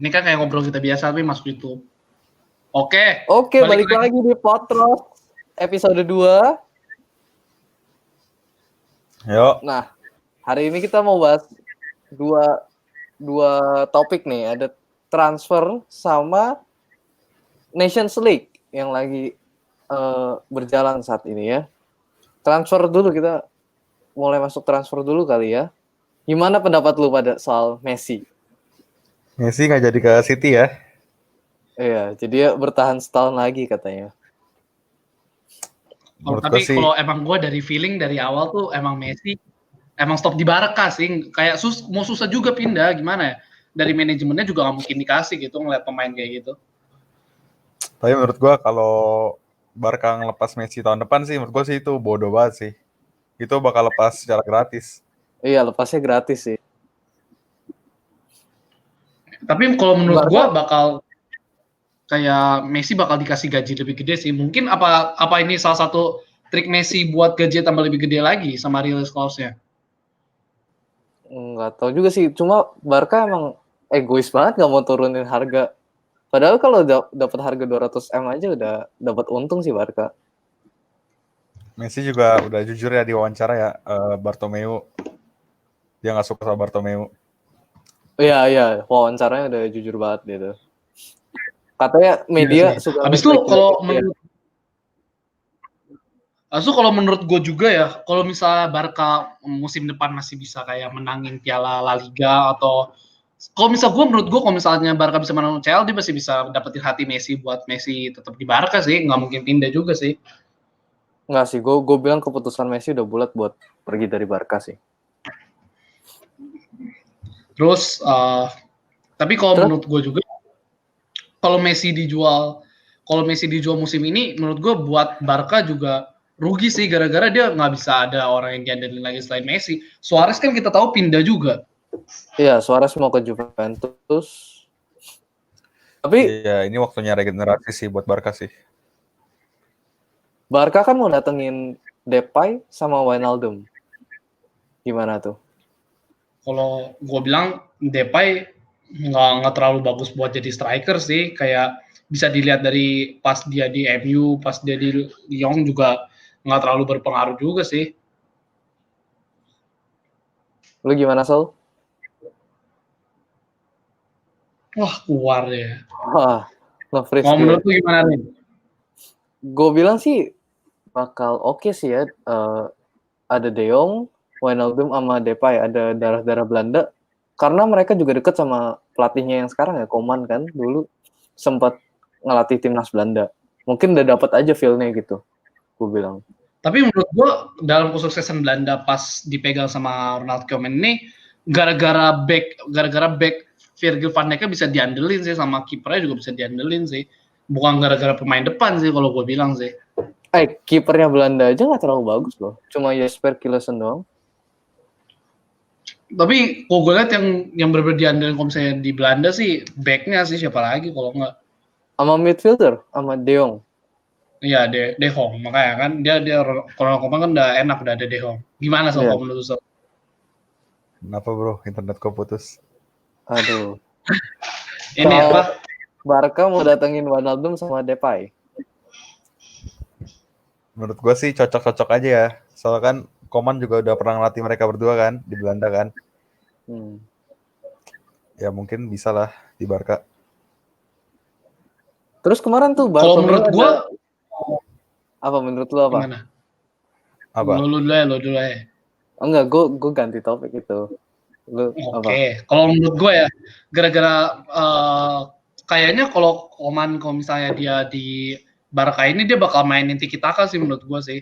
Ini kan kayak ngobrol kita biasa tapi masuk YouTube. Oke, balik lagi di Potros episode 2. Yuk. Nah, hari ini kita mau bahas dua topik nih. Ada transfer sama Nations League yang lagi berjalan saat ini ya. Transfer dulu, kita mulai masuk transfer dulu kali ya. Gimana pendapat lu pada soal Messi? Messi nggak jadi ke City ya? Iya, jadi dia bertahan setahun lagi katanya. Tapi kalau emang gue dari feeling dari awal tuh emang Messi emang stop di Barca sih. Kayak mau susah juga pindah, gimana ya? Dari manajemennya juga nggak mungkin dikasih gitu ngeliat pemain kayak gitu. Tapi menurut gue kalau Barca ngelepas Messi tahun depan sih, menurut gue sih itu bodoh banget sih. Itu bakal lepas secara gratis. Iya, lepasnya gratis sih. Tapi kalau menurut gue bakal kayak Messi bakal dikasih gaji lebih gede sih. Mungkin apa ini salah satu trik Messi buat gaji tambah lebih gede lagi sama release clause-nya? Nggak tahu juga sih. Cuma Barca emang egois banget nggak mau turunin harga. Padahal kalau dapat harga 200M aja udah dapat untung sih Barca. Messi juga udah jujur ya di wawancara ya, Bartomeu. Dia nggak suka sama Bartomeu. Iya, wawancaranya udah jujur banget gitu. Katanya media suka. Habis itu kalau menurut gue juga ya, kalau misalnya Barca musim depan masih bisa kayak menangin Piala La Liga atau kalau menurut gue kalau misalnya Barca bisa menang CL, dia masih bisa dapetin hati Messi buat Messi tetap di Barca sih, nggak mungkin pindah juga sih. Nggak sih, gue bilang keputusan Messi udah bulat buat pergi dari Barca sih. Terus, tapi kalau menurut gue juga, kalau Messi dijual musim ini, menurut gue buat Barca juga rugi sih, gara-gara dia nggak bisa ada orang yang diandelin lagi selain Messi. Suarez kan kita tahu pindah juga. Iya, Suarez mau ke Juventus. Tapi iya, ini waktunya regenerasi sih buat Barca sih. Barca kan mau datengin Depay sama Wijnaldum. Gimana tuh? Kalau gue bilang Depay nggak terlalu bagus buat jadi striker sih, kayak bisa dilihat dari pas dia di MU, pas dia di Lyon juga nggak terlalu berpengaruh juga sih. Lu gimana, Sol? Wah, keluar ya. Wah, nge-freeze Mau dia. menurut lu gimana nih? Gue bilang sih bakal oke sih ya. Ada De Jong, Wijnaldum sama Depay, ada darah-darah Belanda. Karena mereka juga deket sama pelatihnya yang sekarang ya, Koeman kan. Dulu sempat ngelatih timnas Belanda. Mungkin udah dapat aja feel-nya gitu, gue bilang. Tapi menurut gue dalam kesuksesan Belanda pas dipegang sama Ronald Koeman ini, gara-gara back Virgil van Dijk bisa diandelin sih, sama kipernya juga bisa diandelin sih. Bukan gara-gara pemain depan sih kalau gue bilang sih. Kipernya Belanda aja nggak terlalu bagus loh. Cuma Jesper Cillessen doang. Tapi kalau gue lihat yang benar-benar diandelin kalau misalnya di Belanda sih backnya sih, siapa lagi kalau nggak. Sama midfielder, sama De Jong. Iya, De Jong, makanya kan dia kalau Koeman kan udah enak, udah ada De Jong. Gimana soal Iya. menurut lo? Kenapa bro, internet kok putus? Aduh. Ini apa? Barca mau datengin Wijnaldum sama Depay. Menurut gue sih cocok-cocok aja ya. Soalnya kan Koeman juga udah pernah ngelatih mereka berdua kan di Belanda kan. Ya mungkin bisa lah di Barca. Terus kemarin tuh Barca. Kalau menurut gue, apa menurut lu apa? Gimana? Apa? Lu dulu ya. Enggak, gue ganti topik itu. Oke. Kalau menurut gue ya, gara-gara kayaknya kalau Koeman kalau misalnya dia di Barca ini dia bakal mainin tiki taka sih menurut gue sih.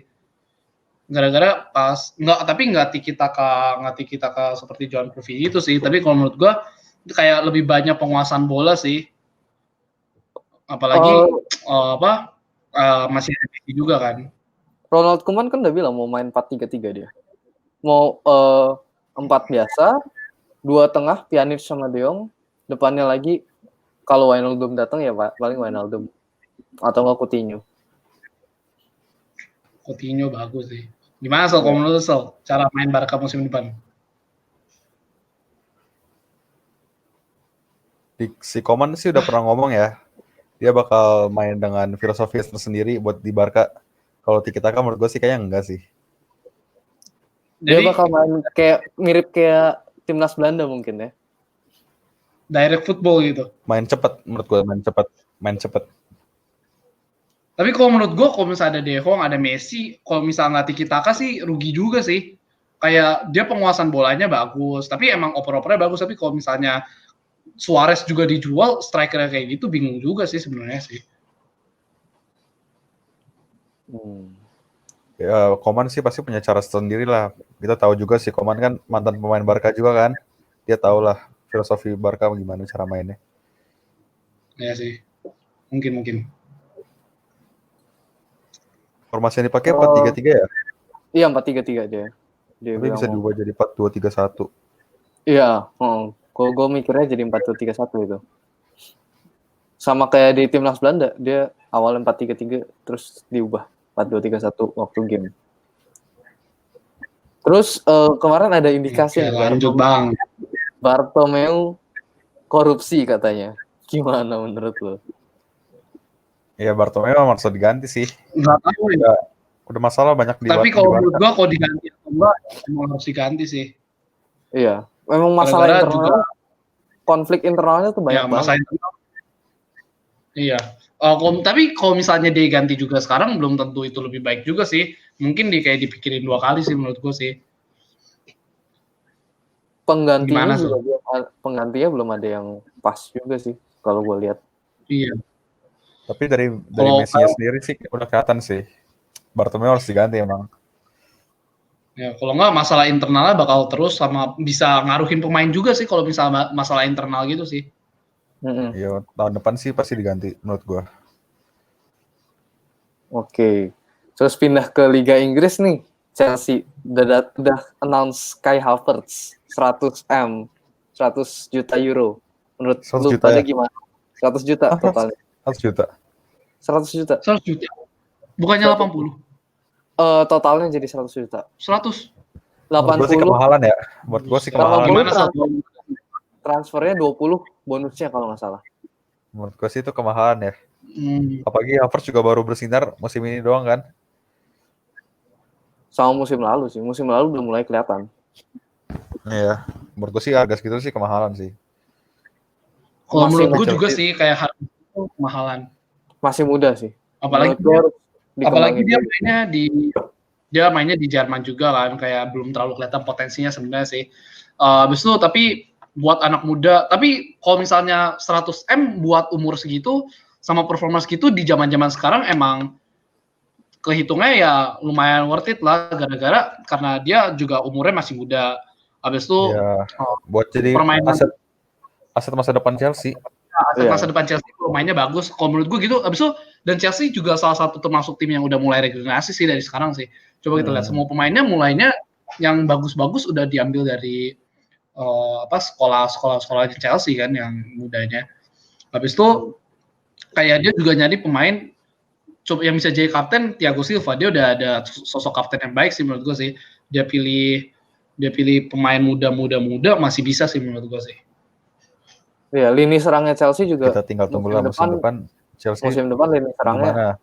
Gara-gara nggak tiki taka seperti Johan Cruyff itu sih, tapi kalau menurut gue kayak lebih banyak penguasaan bola sih. Apalagi masih ada Messi juga kan. Ronald Koeman kan udah bilang mau main 4-3-3 dia. Mau 4 biasa, 2 tengah Pjanic sama De Jong, depannya lagi kalau Wijnaldum datang ya paling Wijnaldum atau nggak Coutinho. Coutinho bagus sih. Gimana Sol, kalau menurut Sol, cara main Barca musim depan? Si Koman sih udah pernah ngomong ya, dia bakal main dengan filosofi tersendiri buat di Barca. Kalau Tiki Taka menurut gue sih kayaknya enggak sih. Dia Jadi bakal main kayak mirip kayak timnas Belanda mungkin ya. direct football gitu. Main cepet menurut gue, main cepet. Tapi kalau menurut gue, kalau misalnya ada De Jong, ada Messi, kalau misalnya nggak Tiki Taka sih rugi juga sih. Kayak dia penguasaan bolanya bagus, tapi emang oper-opernya bagus. Tapi kalau misalnya Suarez juga dijual, strikernya kayak gitu bingung juga sih sebenarnya sih. Ya, Koman sih pasti punya cara sendiri lah. Kita tahu juga sih Koman kan mantan pemain Barca juga kan. Dia tahu lah filosofi Barca gimana cara mainnya. Ya sih, mungkin. Formasi yang dipakai 4-3-3 ya? Iya 4-3-3 dia. Tapi bisa diubah jadi 4-2-3-1. Iya, gue mikirnya jadi 4-2-3-1 itu. Sama kayak di timnas Belanda, dia awalnya 4-3-3 terus diubah 4-2-3-1 waktu game. Terus kemarin ada indikasi lanjut Bang. Bartomeu korupsi katanya. Gimana menurut lo? Ya Bartomeu memang harus diganti sih. Nggak tahu ya. Udah masalah banyak di. Tapi kalau menurut gua kalau diganti atau enggak, emang harus diganti sih. Iya, memang masalah Gara-gara internal, juga, konflik internalnya tuh banyak ya, masalah internal. Iya. Tapi kalau misalnya dia ganti juga sekarang, belum tentu itu lebih baik juga sih. Mungkin kayak dipikirin 2 kali sih menurut gua sih. Penggantinya Gimana, penggantinya belum ada yang pas juga sih kalau gue lihat. Iya. Tapi dari Messi sendiri sih udah kelihatan sih. Bartomeu harus diganti emang. Ya, kalau nggak masalah internalnya bakal terus, sama bisa ngaruhin pemain juga sih kalau misalnya masalah internal gitu sih. Iya, tahun depan sih pasti diganti menurut gua. Oke. Terus pindah ke Liga Inggris nih. Chelsea udah announce Kai Havertz 100 juta euro. Menurut lu pada gimana? 100 juta totalnya. 100 juta. 100 juta. 100 juta. Bukannya 80. Totalnya jadi 100 juta. 100. 80. Menurut gua sih kemahalan ya. Menurut gua sih kemahalan. Gimana transfernya 20 bonusnya kalau nggak salah. Menurut gua sih itu kemahalan ya. Apalagi Havertz juga baru bersinar musim ini doang kan. Sama musim lalu sih. Musim lalu belum mulai kelihatan. Iya. Menurut gua sih harga segitu sih kemahalan sih. Kalau menurut gue juga sih kayak harga itu kemahalan. Masih muda sih. Apalagi dia mainnya di Jerman juga kan, kayak belum terlalu kelihatan potensinya sebenarnya sih. Habis itu tapi buat anak muda, tapi kalau misalnya 100M buat umur segitu sama performa segitu di zaman-zaman sekarang emang kehitungnya ya lumayan worth it lah, gara-gara karena dia juga umurnya masih muda. Habis itu buat jadi aset masa depan Chelsea. Masa depan Chelsea mainnya bagus. Kalau menurut gue gitu. Habis itu dan Chelsea juga salah satu termasuk tim yang udah mulai regenerasi sih dari sekarang sih. Coba kita lihat semua pemainnya mulainya yang bagus-bagus udah diambil dari sekolah di Chelsea kan yang mudanya. Habis itu kayak dia juga nyari pemain coba yang bisa jadi kapten. Thiago Silva, dia udah ada sosok kapten yang baik sih menurut gue sih. Dia pilih pemain muda masih bisa sih menurut gue sih. Iya, lini serangnya Chelsea juga. Kita tinggal tunggu lah musim depan Chelsea. Musim depan lini serangnya gimana?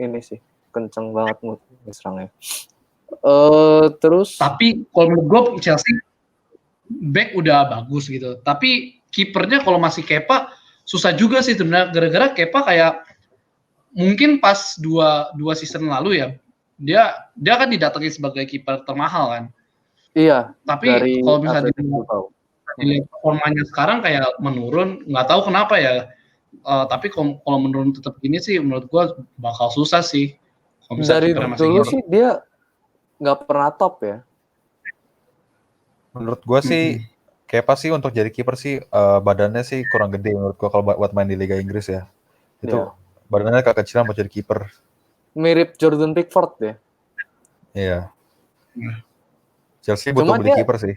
Ini sih kenceng banget lini serangnya. Terus. Tapi kalau menurut gue Chelsea back udah bagus gitu. Tapi kipernya kalau masih Kepa susah juga sih sebenarnya, gara-gara Kepa kayak mungkin pas dua season lalu ya dia kan didatangi sebagai kiper termahal kan. Iya. Tapi kalau misalnya dilihat performanya sekarang kayak menurun, nggak tahu kenapa ya. Tapi kalau menurun tetap gini sih, menurut gua bakal susah sih. Dari dulu sih dia nggak pernah top ya. Menurut gua sih, Kepa sih untuk jadi kiper sih badannya sih kurang gede menurut gua kalau buat main di Liga Inggris ya. Itu badannya kekecilan buat jadi kiper. Mirip Jordan Pickford ya. Iya. Chelsea butuh beli kiper sih.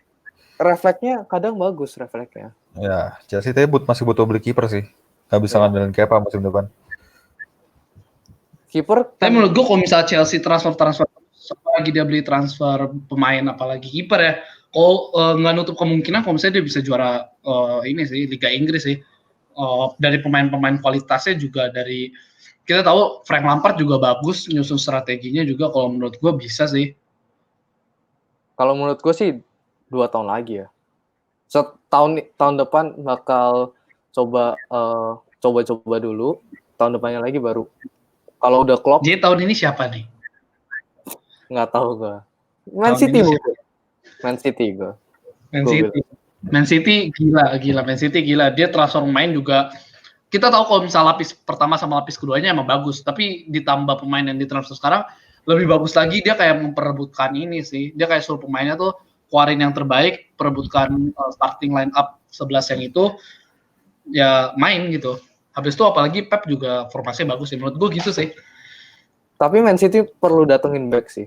Refleksnya kadang bagus refleksnya. Ya, Chelsea masih butuh beli kiper sih. Gak bisa ngandelin Kepa musim depan. Kiper. Tapi menurut gue kalau misalnya Chelsea transfer apalagi dia beli transfer pemain apalagi kiper ya, kalau nggak nutup kemungkinan kalau misalnya dia bisa juara ini sih Liga Inggris sih. dari pemain-pemain kualitasnya juga dari kita tahu Frank Lampard juga bagus nyusun strateginya juga kalau menurut gue bisa sih. Kalau menurut gue sih 2 tahun lagi ya. Tahun depan bakal coba dulu. Tahun depannya lagi baru. Kalau udah Klopp. Jadi tahun ini siapa nih? Nggak tahu gue. Man City mungkin. Man City gue. Man City gila. Man City gila. Dia transfer pemain juga. Kita tahu kalau misalnya lapis pertama sama lapis keduanya emang bagus. Tapi ditambah pemain yang ditransfer sekarang lebih bagus lagi. Dia kayak memperebutkan ini sih. Dia kayak suruh pemainnya tuh keluarin yang terbaik, perebutkan starting line up 11 yang itu, ya main gitu. Habis itu apalagi Pep juga formasinya bagus sih. Menurut gue gitu sih. Tapi Man City perlu datengin back sih.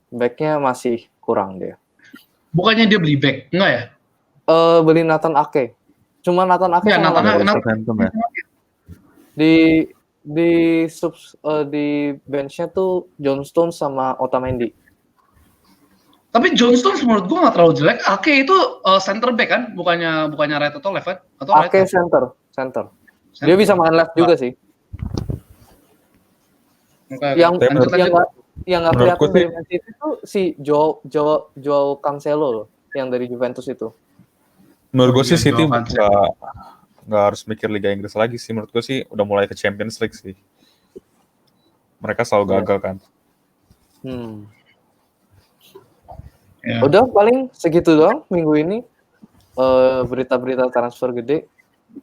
Backnya masih kurang dia. Bukannya dia beli back, enggak ya? Beli Nathan Ake. Cuma Nathan Ake ya, ya. Di benchnya tuh John Stones sama Otamendi. Tapi John Stones menurut gue nggak terlalu jelek. Ake itu center back kan, bukannya right atau left kan? Atau Ake right, center. Dia bisa main left juga sih. Yang nggak kelihatan dari Man City itu si Joao Cancelo loh, yang dari Juventus itu. Menurut gue sih City nggak harus mikir Liga Inggris lagi sih. Menurut gue sih udah mulai ke Champions League sih. Mereka selalu gagal kan. Ya. Udah paling segitu doang minggu ini. Berita-berita transfer gede.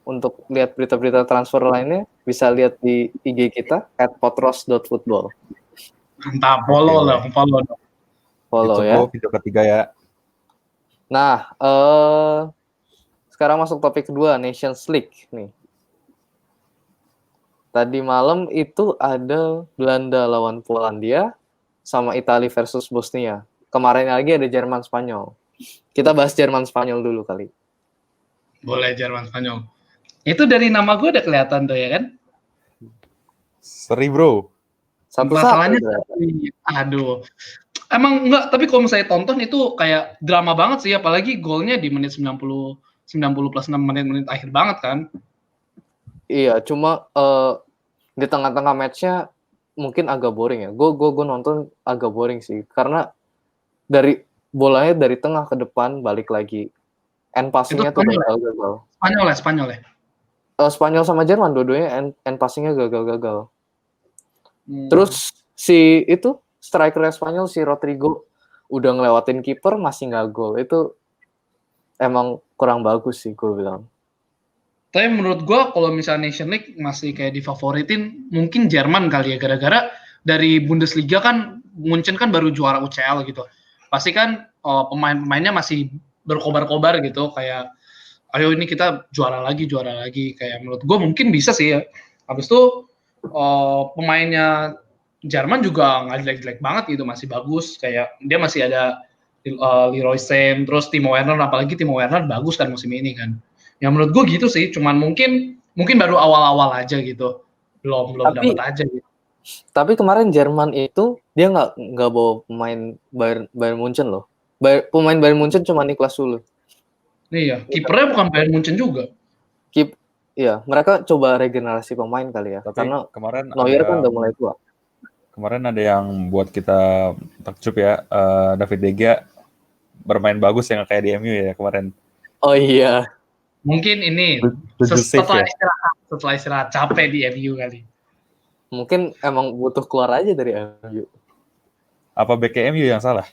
Untuk lihat berita-berita transfer lainnya bisa lihat di IG kita @potros.football. Mantap, follow ya. Video ketiga ya. Nah, sekarang masuk topik kedua, Nations League nih. Tadi malam itu ada Belanda lawan Polandia sama Italia versus Bosnia. Kemarin lagi ada Jerman Spanyol. Kita bahas Jerman Spanyol dulu kali. Boleh Jerman Spanyol. Itu dari nama gue udah kelihatan tuh ya kan? Seri bro. Masalahnya aduh. Emang enggak, tapi kalau misalnya tonton itu kayak drama banget sih, apalagi golnya di menit 90 plus 6 menit akhir banget kan. Iya, cuma di tengah-tengah match-nya mungkin agak boring ya. Gue nonton agak boring sih, karena dari bolanya dari tengah ke depan balik lagi. End passing-nya tuh gagal. Spanyol ya. Spanyol sama Jerman dua-duanya end passing-nya gagal. Terus si itu striker Spanyol si Rodrigo udah ngelewatin kiper masih nggak gol. Itu emang kurang bagus sih gue bilang. Tapi menurut gue kalau misalnya Nation League masih kayak difavoritin mungkin Jerman kali ya, gara-gara dari Bundesliga kan Munchen kan baru juara UCL gitu. Pasti kan pemain-pemainnya masih berkobar-kobar gitu, kayak ayo ini kita juara lagi kayak menurut gue mungkin bisa sih ya. Habis itu pemainnya Jerman juga nggak jelek-jelek banget gitu, masih bagus, kayak dia masih ada Leroy Sané, terus Timo Werner, apalagi Timo Werner bagus kan musim ini kan. Ya menurut gue gitu sih, cuman mungkin baru awal-awal aja gitu, belum dapat aja gitu. Tapi kemarin Jerman itu dia nggak bawa pemain Bayern Munchen loh. Pemain Bayern Munchen cuma Niklas Süle. Iya, kipernya bukan Bayern Munchen juga. Iya, mereka coba regenerasi pemain kali ya. Tapi karena kemarin Neuer kan udah mulai tua. Kemarin ada yang buat kita takjub ya, David De Gea bermain bagus yang kayak di MU ya kemarin. Oh iya. Mungkin ini setelah istirahat capek di MU kali. Mungkin emang butuh keluar aja dari MU. Apa back MU yang salah?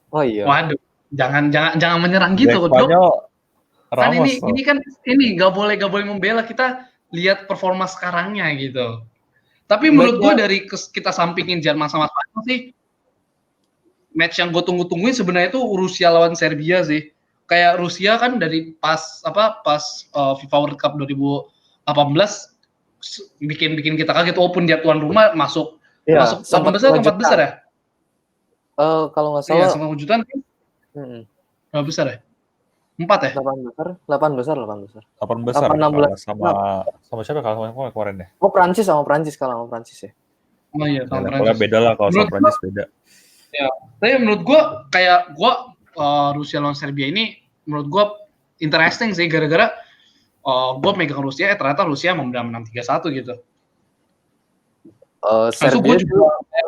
Oh iya. Waduh, jangan menyerang gitu, Dok. Kan ini kan nggak boleh membela, kita lihat performa sekarangnya gitu. Tapi menurut gue dari kita sampingin Jerman sama Spanyol sih, match yang gue tungguin sebenarnya itu Rusia lawan Serbia sih. Kayak Rusia kan dari pas FIFA World Cup 2018 bikin kita kaget, walaupun dia tuan rumah masuk 8 besar atau 4 besar ya? Kalau nggak salah. Iya, sama kejutan. Berapa besar ya? 4 ya? 8 besar. 8 besar. 16. Sama siapa kalau kemarin deh? Oh, Prancis sama Prancis ya. Oh iya, sama Prancis. Beda lah kalau sama Prancis beda. Ya, tapi menurut gue Rusia lawan Serbia ini menurut gue interesting sih, gara-gara gue megang Rusia, ternyata Rusia menang 3-1 gitu. Serbia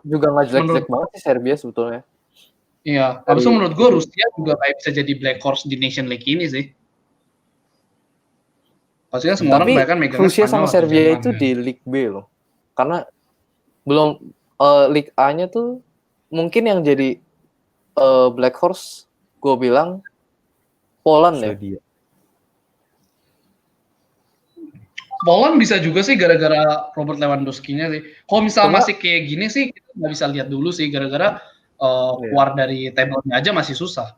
juga nggak jelek-jelek banget sih Serbia sebetulnya. Iya, habis itu menurut gue Rusia juga kayak bisa jadi black horse di Nation League ini sih. Pastinya semua orang kan megang Rusia sama Serbia itu di League B loh. Karena belum League A-nya tuh mungkin yang jadi black horse gue bilang Poland ya. Poland bisa juga sih gara-gara Robert Lewandowski-nya sih. Kalau misalnya masih kayak gini sih kita nggak bisa lihat dulu sih gara-gara keluar dari table-nya aja masih susah.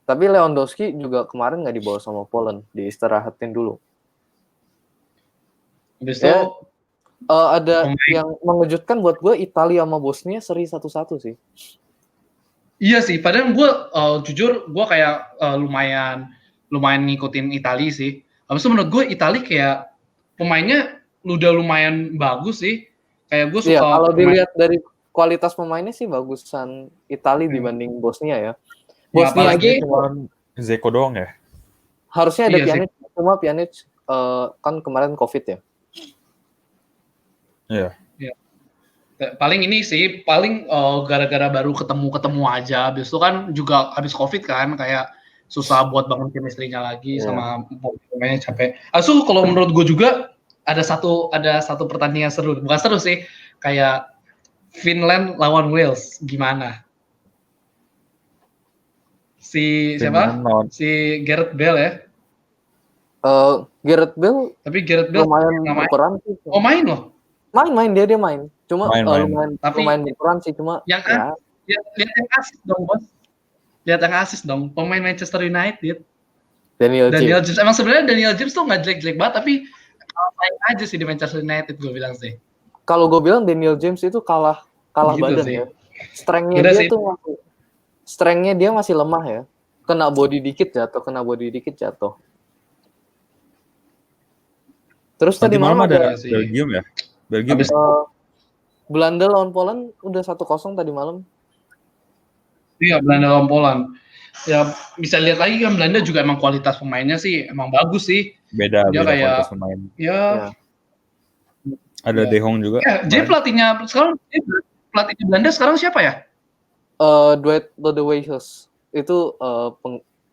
Tapi Lewandowski juga kemarin nggak dibawa sama Poland, diistirahatin dulu. Habis itu ada yang mengejutkan buat gue Italia sama Bosnia seri 1-1 sih. Iya sih, padahal gue jujur gue kayak lumayan ngikutin Italia sih. Habis itu menurut gue Italia kayak pemainnya udah lumayan bagus sih. Kayak gue suka. Iya, kalau dilihat dari kualitas pemainnya sih bagusan Italia dibanding Bosnia ya. Bosnia aja cuma Zeko doang ya. Harusnya ada Pjanic, cuma Pjanic kan kemarin COVID ya. Iya. Paling ini sih, paling gara-gara baru ketemu aja. Habis itu kan juga habis COVID kan, kayak susah buat bangun chemistry-nya lagi sama pemainnya capek. Asu kalau menurut gue juga ada satu pertandingan seru, bukan seru sih, kayak Finland lawan Wales, gimana? Siapa? Si Gareth Bale ya? Gareth Bale. Tapi Gareth Bale lumayan berperan sih. Oh main loh? Main dia main. Cuma lumayan berperan sih, cuma yang lihat yang asis dong bos. Lihat yang asis dong, pemain Manchester United. Daniel James. Emang sebenarnya Daniel James tuh nggak jelek-jelek banget, tapi main aja sih di Manchester United gue bilang sih. Kalau gue bilang Daniel James itu kalah gitu badan sih. Ya. Strength-nya dia masih lemah ya. Kena body dikit jatuh. Terus tadi malam ada Belgium ya? Belgium. Belanda lawan Poland udah 1-0 tadi malam. Iya, Belanda lawan Poland. Ya bisa lihat lagi kan Belanda juga emang kualitas pemainnya sih emang bagus sih. Beda kualitas pemain. Ya. Ada De Jong juga. Ya, jadi pelatihnya Belanda sekarang siapa ya? Dwight Lodewijk itu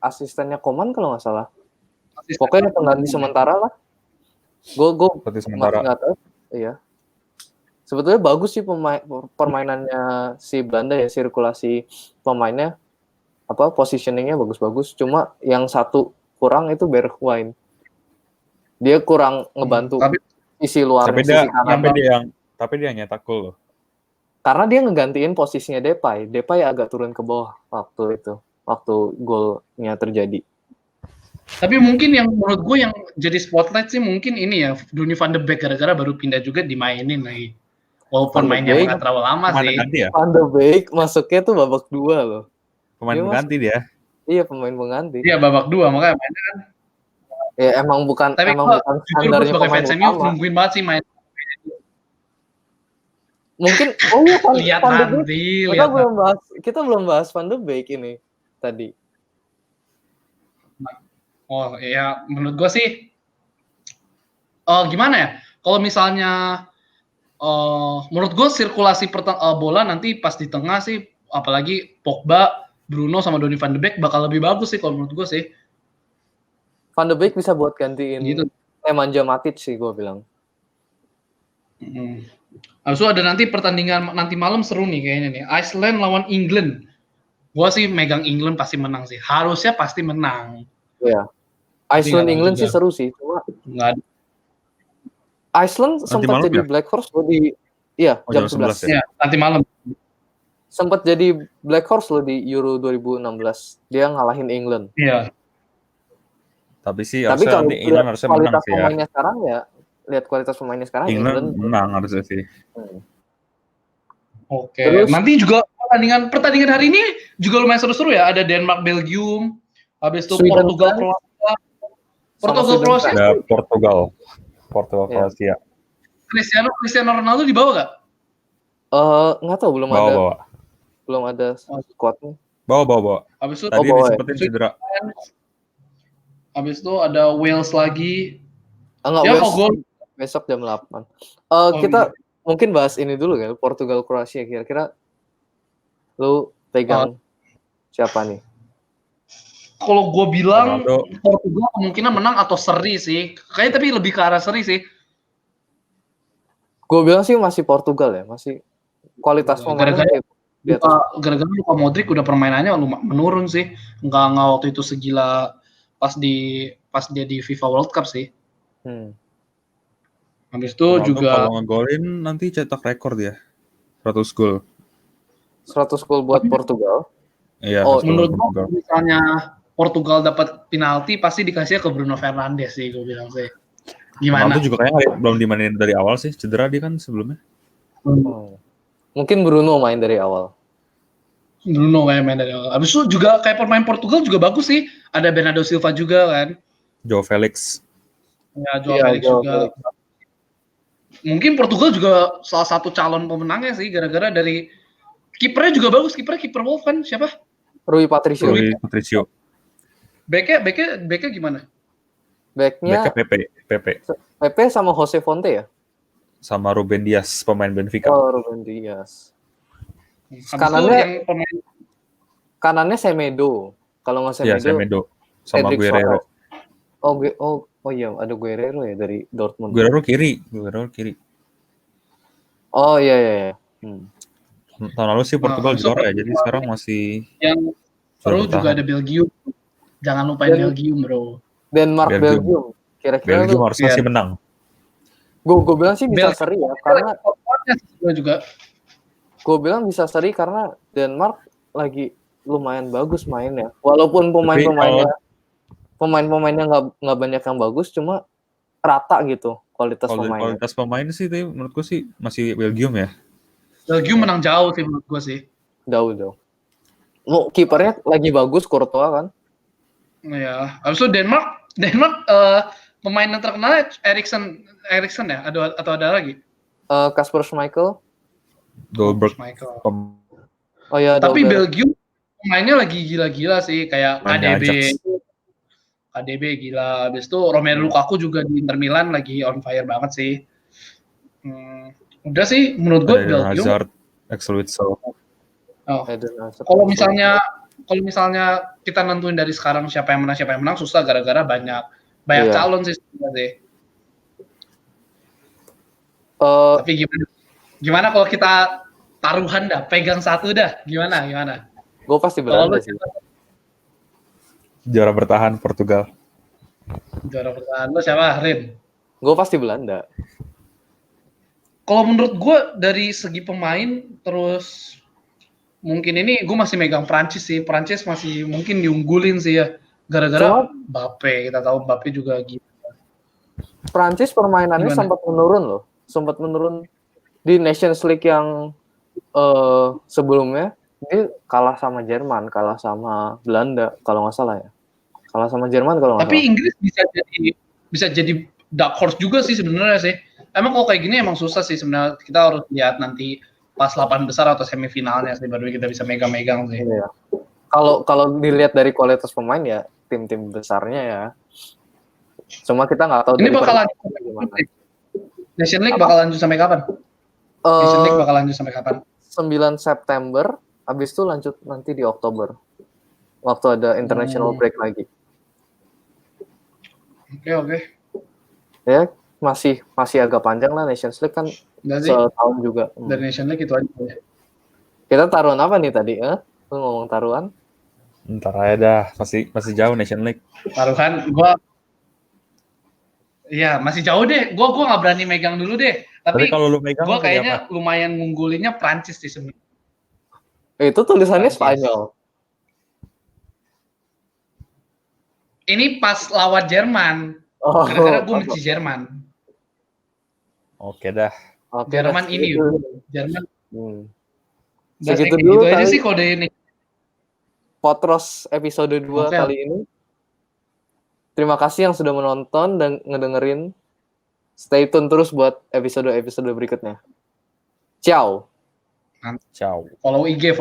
asistennya Koman kalau nggak salah. Pokoknya pengganti sementara lah. Gue masih nggak tahu. Iya. Sebetulnya bagus sih permainannya si Belanda ya, sirkulasi pemainnya, positioningnya bagus-bagus. Cuma yang satu kurang itu Bergwijn. Dia kurang ngebantu sisi luar. Tapi dia nyetak gol loh. Karena dia ngegantiin posisinya Depay. Depay agak turun ke bawah waktu golnya terjadi. Tapi mungkin yang menurut gue yang jadi spotlight sih mungkin ini ya, Donny van de Beek gara-gara baru pindah juga dimainin lagi. Walaupun mainnya nggak terlalu lama sih. Ya? Van de Beek masuknya tuh babak 2 loh. Pemain pengganti dia. Iya, pemain pengganti. Iya, babak 2 makanya mainnya kan. Ya emang bukan standarnya sebagai fans MU nungguin banget sih main. Mungkin lihat nanti. Kita belum bahas Van de Beek ini tadi. Oh ya, menurut gue sih gimana ya? Kalau misalnya menurut gue sirkulasi bola nanti pas di tengah sih, apalagi Pogba, Bruno sama Donny van de Beek bakal lebih bagus sih kalau menurut gue sih. Van de Beek bisa buat gantiin gitu. Nemanja Matic sih gue bilang. Habis itu ada nanti pertandingan nanti malam seru nih kayaknya nih. Iceland lawan England. Gue sih megang England pasti menang sih. Harusnya pasti menang. Iya. Iceland England sih seru sih, cuma nggak ada. Iceland sempat jadi Black Horse loh di jam 11 ya. Nanti malam. Sempat jadi Black Horse loh di Euro 2016. Dia ngalahin England. Iya. Tapi kalau England harusnya menang sih ya. Pemainnya sekarang ya, lihat kualitas pemainnya sekarang England menang harusnya sih. Oke. Terus, nanti juga pertandingan hari ini juga lumayan seru-seru ya. Ada Denmark, Belgium, habis itu Portugal, Kroasia. Kroasia. Ada Portugal, Kroasia. Cristiano Ronaldo dibawa nggak? Nggak tahu, belum ada squadnya. Bawa. Habis itu tadi disempetin cedera. Habis itu ada Wales lagi. Enggak, Ya Wales kalau gue besok jam 8. Oh, Kita mungkin bahas ini dulu kan, Portugal Kroasia. Kira-kira lu pegang siapa nih? kalau gue bilang Ronaldo. Portugal kemungkinan menang atau seri sih. Kayaknya tapi lebih ke arah seri sih. Gue bilang sih masih Portugal ya, masih kualitas pemainnya Gara-gara di atas. gara-gara Luka Modric udah permainannya menurun sih. Enggak waktu itu segila pas dia di FIFA World Cup sih. Habis itu Ronaldo juga kalau ngegolin nanti cetak rekor dia. 100 gol. 100 gol buat Portugal. Iya, menurut gue misalnya Portugal dapat penalti pasti dikasihnya ke Bruno Fernandes sih, gue bilang sih. Gimana? Ronaldo juga kayaknya belum dimainin dari awal sih, cedera dia kan sebelumnya. Mungkin Bruno main dari awal. Bruno kayak main dari awal. Abis itu juga kayak pemain Portugal juga bagus sih. Ada Bernardo Silva juga kan. Joao Felix. Ya, Joao Felix juga. Felix. Mungkin Portugal juga salah satu calon pemenangnya sih, gara-gara dari kipernya juga bagus. Kiper Wolf kan siapa? Rui Patricio. Backnya gimana? Backnya Pepe sama Jose Fonte ya? Sama Ruben Dias, pemain Benfica. Oh, Ruben Dias. Kanannya Semedo. Kalau nggak Semedo, Semedo sama Guerrero. Oh iya, ada Guerrero ya dari Dortmund. Guerrero kiri. Oh iya. Tahun lalu sih Portugal juara ya, jadi sekarang masih. Yang seru juga ada Belgium. Jangan lupain Belgium, bro. Denmark, Belgium. Kira-kira Belgium harus masih menang. Gue bilang sih bisa seri ya, karena juga. Gue bilang bisa seri karena Denmark lagi lumayan bagus mainnya. Walaupun pemain-pemainnya nggak banyak yang bagus, cuma rata gitu kualitas pemainnya. Kualitas pemain sih, tapi menurut gue sih masih Belgium ya. Belgium menang jauh sih menurut gue sih. Jauh. Kipernya lagi bagus, Courtois kan. Iya. Habis itu Denmark pemain yang terkenal Eriksen ya? Atau ada lagi? Kasper Schmeichel. Dolberg. Oh iya. Tapi Belgium pemainnya lagi gila-gila sih, kayak KDB gila. Habis itu Romelu Lukaku juga di Inter Milan lagi on fire banget sih. Udah sih menurut gue Belgium. Hazard, Axel Witsel. Kalau misalnya kita nentuin dari sekarang siapa yang menang susah, gara-gara banyak calon sih sebenarnya. Tapi gimana kalau kita taruhan dah, pegang satu dah, gimana? Gue pasti Belanda sih. Juara bertahan Portugal. Juara bertahan lo siapa, Rin? Gue pasti Belanda. Kalau menurut gue dari segi pemain, terus mungkin ini gue masih megang Prancis sih. Prancis masih mungkin diunggulin sih ya. Gara-gara Mbappe, kita tahu Mbappe juga gitu. Prancis permainannya sempat menurun di Nations League yang sebelumnya. Dia kalah sama Jerman, kalah sama Belanda kalau nggak salah ya. Kalah sama Jerman kalau nggak salah. Tapi Inggris bisa jadi dark horse juga sih sebenarnya sih. Emang kalau kayak gini emang susah sih sebenarnya. Kita harus lihat nanti pas 8 besar atau semifinalnya sih, baru kita bisa megang-megang sih. Iya. Kalau dilihat dari kualitas pemain ya tim-tim besarnya ya. Cuma kita nggak tahu. Ini bakal lanjut gimana. Nation League bakal lanjut sampai kapan? Nation League bakal lanjut sampai kapan? 9 September, habis itu lanjut nanti di Oktober. Waktu ada international break lagi. Oke. Ya, masih agak panjang lah Nations League kan. Setahun juga. Dari Nation League itu aja ya. Kita taruhan apa nih tadi? Lu ngomong taruhan? Ntar aja dah, masih jauh Nation League. Taruhan, iya masih jauh deh. Gue nggak berani megang dulu deh. Tapi kalau lu megang, gue kayaknya lumayan ngunggulinnya Prancis sih sebenarnya. Itu tulisannya Spanyol. Ini pas lawan Jerman. Karena gue benci Jerman. Oke dah. Jerman ini Jerman. Segitu dulu aja sih kode ini. Potros episode 2 kali ini. Terima kasih yang sudah menonton dan ngedengerin. Stay tune terus buat episode berikutnya. Ciao. Ciao. Follow IG.